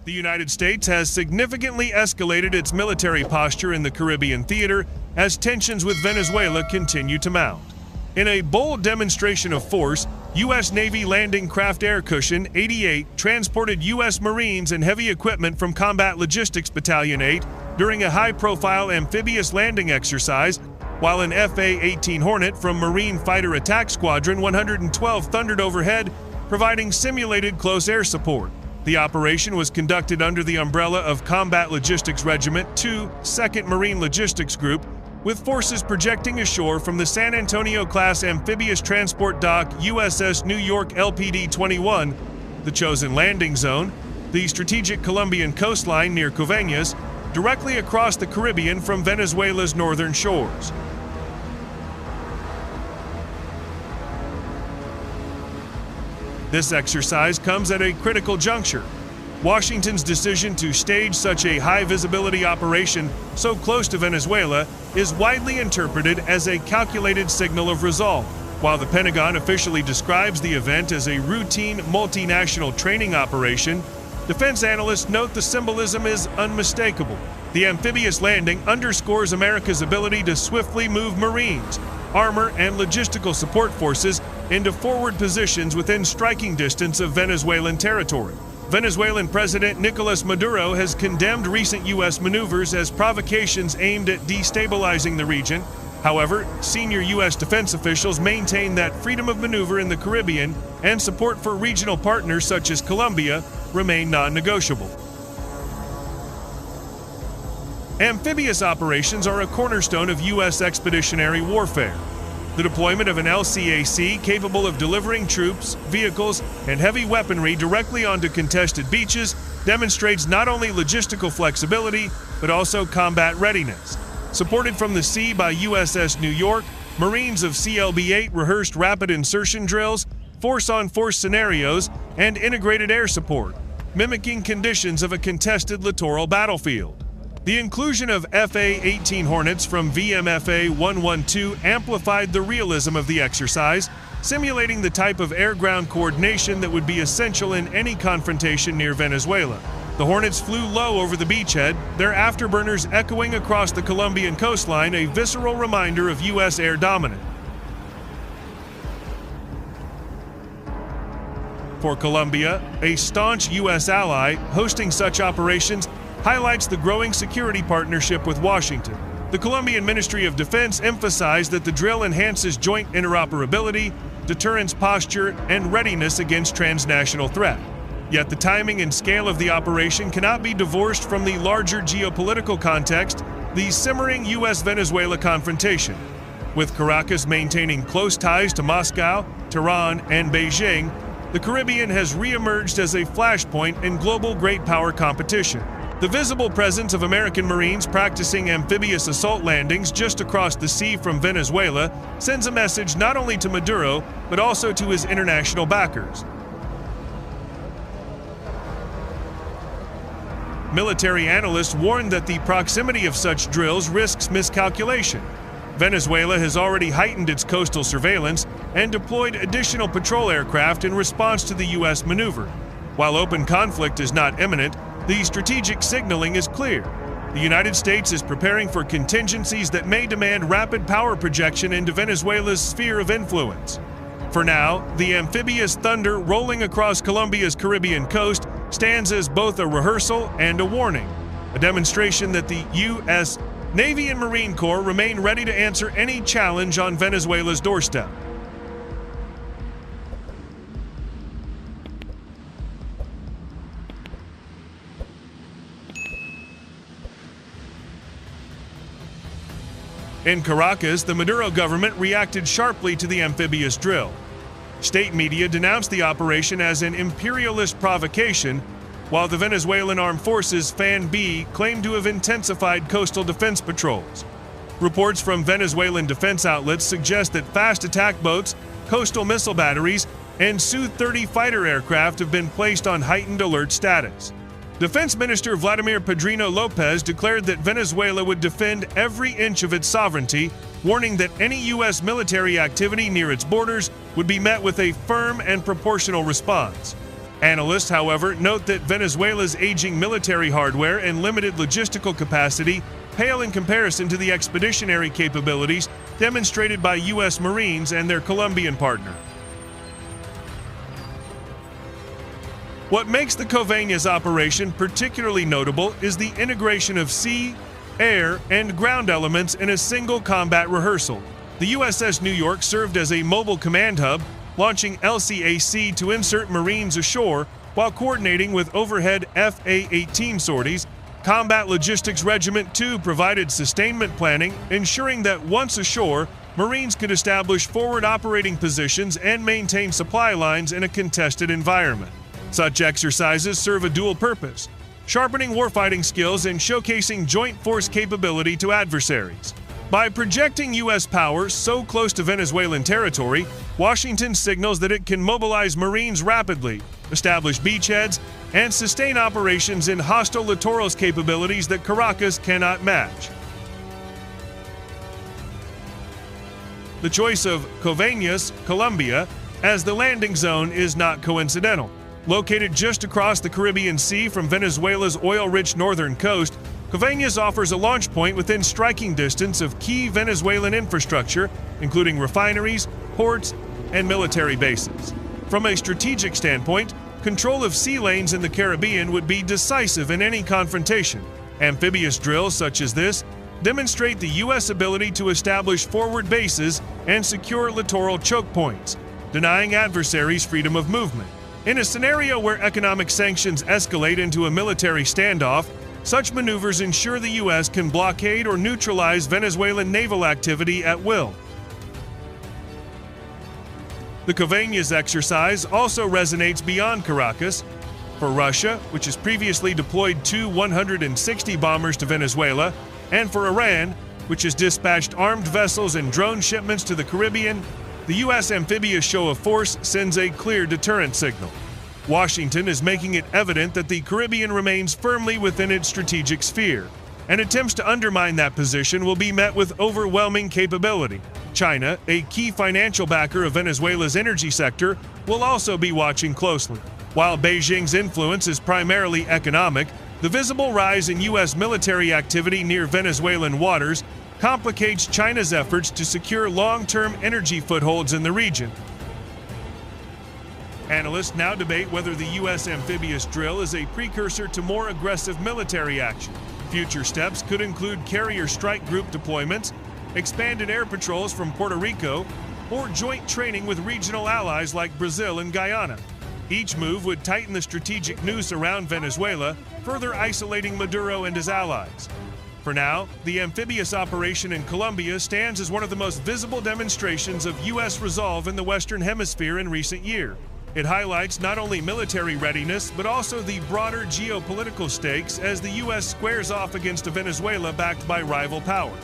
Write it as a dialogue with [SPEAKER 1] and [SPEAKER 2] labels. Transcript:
[SPEAKER 1] The United States has significantly escalated its military posture in the Caribbean theater as tensions with Venezuela continue to mount. In a bold demonstration of force, U.S. Navy Landing Craft Air Cushion 88 transported U.S. Marines and heavy equipment from Combat Logistics Battalion 8 during a high-profile amphibious landing exercise, while an FA-18 Hornet from Marine Fighter Attack Squadron 112 thundered overhead, providing simulated close air support. The operation was conducted under the umbrella of Combat Logistics Regiment 2, 2nd Marine Logistics Group, with forces projecting ashore from the San Antonio-class amphibious transport dock USS New York LPD-21, the chosen landing zone, the strategic Colombian coastline near Coveñas, directly across the Caribbean from Venezuela's northern shores. This exercise comes at a critical juncture. Washington's decision to stage such a high-visibility operation so close to Venezuela is widely interpreted as a calculated signal of resolve. While the Pentagon officially describes the event as a routine multinational training operation, defense analysts note the symbolism is unmistakable. The amphibious landing underscores America's ability to swiftly move Marines, armor, and logistical support forces into forward positions within striking distance of Venezuelan territory. Venezuelan President Nicolas Maduro has condemned recent U.S. maneuvers as provocations aimed at destabilizing the region. However, senior U.S. defense officials maintain that freedom of maneuver in the Caribbean and support for regional partners such as Colombia remain non-negotiable. Amphibious operations are a cornerstone of U.S. expeditionary warfare. The deployment of an LCAC capable of delivering troops, vehicles, and heavy weaponry directly onto contested beaches demonstrates not only logistical flexibility, but also combat readiness. Supported from the sea by USS New York, Marines of CLB-8 rehearsed rapid insertion drills, force-on-force scenarios, and integrated air support, mimicking conditions of a contested littoral battlefield. The inclusion of FA-18 Hornets from VMFA-112 amplified the realism of the exercise, simulating the type of air-ground coordination that would be essential in any confrontation near Venezuela. The Hornets flew low over the beachhead, their afterburners echoing across the Colombian coastline, a visceral reminder of U.S. air dominance. For Colombia, a staunch U.S. ally, hosting such operations highlights the growing security partnership with Washington. The Colombian Ministry of Defense emphasized that the drill enhances joint interoperability, deterrence posture, and readiness against transnational threat. Yet the timing and scale of the operation cannot be divorced from the larger geopolitical context, the simmering U.S.-Venezuela confrontation. With Caracas maintaining close ties to Moscow, Tehran, and Beijing, the Caribbean has re-emerged as a flashpoint in global great power competition. The visible presence of American Marines practicing amphibious assault landings just across the sea from Venezuela sends a message not only to Maduro, but also to his international backers. Military analysts warn that the proximity of such drills risks miscalculation. Venezuela has already heightened its coastal surveillance and deployed additional patrol aircraft in response to the U.S. maneuver. While open conflict is not imminent, the strategic signaling is clear. The United States is preparing for contingencies that may demand rapid power projection into Venezuela's sphere of influence. For now, the amphibious thunder rolling across Colombia's Caribbean coast stands as both a rehearsal and a warning, a demonstration that the U.S. Navy and Marine Corps remain ready to answer any challenge on Venezuela's doorstep. In Caracas, the Maduro government reacted sharply to the amphibious drill. State media denounced the operation as an imperialist provocation, while the Venezuelan Armed Forces Fan B claimed to have intensified coastal defense patrols. Reports from Venezuelan defense outlets suggest that fast attack boats, coastal missile batteries, and Su-30 fighter aircraft have been placed on heightened alert status. Defense Minister Vladimir Pedrino Lopez declared that Venezuela would defend every inch of its sovereignty, warning that any U.S. military activity near its borders would be met with a firm and proportional response. Analysts, however, note that Venezuela's aging military hardware and limited logistical capacity pale in comparison to the expeditionary capabilities demonstrated by U.S. Marines and their Colombian partner. What makes the Coveñas operation particularly notable is the integration of sea, air, and ground elements in a single combat rehearsal. The USS New York served as a mobile command hub, launching LCAC to insert Marines ashore while coordinating with overhead FA-18 sorties. Combat Logistics Regiment 2 provided sustainment planning, ensuring that once ashore, Marines could establish forward operating positions and maintain supply lines in a contested environment. Such exercises serve a dual purpose: sharpening warfighting skills and showcasing joint force capability to adversaries. By projecting U.S. power so close to Venezuelan territory, Washington signals that it can mobilize Marines rapidly, establish beachheads, and sustain operations in hostile littorals capabilities that Caracas cannot match. The choice of Coveñas, Colombia, as the landing zone is not coincidental. Located just across the Caribbean Sea from Venezuela's oil-rich northern coast, Coveñas offers a launch point within striking distance of key Venezuelan infrastructure, including refineries, ports, and military bases. From a strategic standpoint, control of sea lanes in the Caribbean would be decisive in any confrontation. Amphibious drills such as this demonstrate the U.S. ability to establish forward bases and secure littoral choke points, denying adversaries freedom of movement. In a scenario where economic sanctions escalate into a military standoff, such maneuvers ensure the U.S. can blockade or neutralize Venezuelan naval activity at will. The Coveñas exercise also resonates beyond Caracas. For Russia, which has previously deployed 2 160 bombers to Venezuela, and for Iran, which has dispatched armed vessels and drone shipments to the Caribbean, the U.S. Amphibious show of force sends a clear deterrent signal. Washington is making it evident that the Caribbean remains firmly within its strategic sphere, and attempts to undermine that position will be met with overwhelming capability. China, a key financial backer of Venezuela's energy sector, will also be watching closely. While Beijing's influence is primarily economic, the visible rise in U.S. military activity near Venezuelan waters complicates China's efforts to secure long-term energy footholds in the region. Analysts now debate whether the U.S. amphibious drill is a precursor to more aggressive military action. Future steps could include carrier strike group deployments, expanded air patrols from Puerto Rico, or joint training with regional allies like Brazil and Guyana. Each move would tighten the strategic noose around Venezuela, further isolating Maduro and his allies. For now, the amphibious operation in Colombia stands as one of the most visible demonstrations of U.S. resolve in the Western Hemisphere in recent years. It highlights not only military readiness, but also the broader geopolitical stakes as the U.S. squares off against a Venezuela backed by rival power.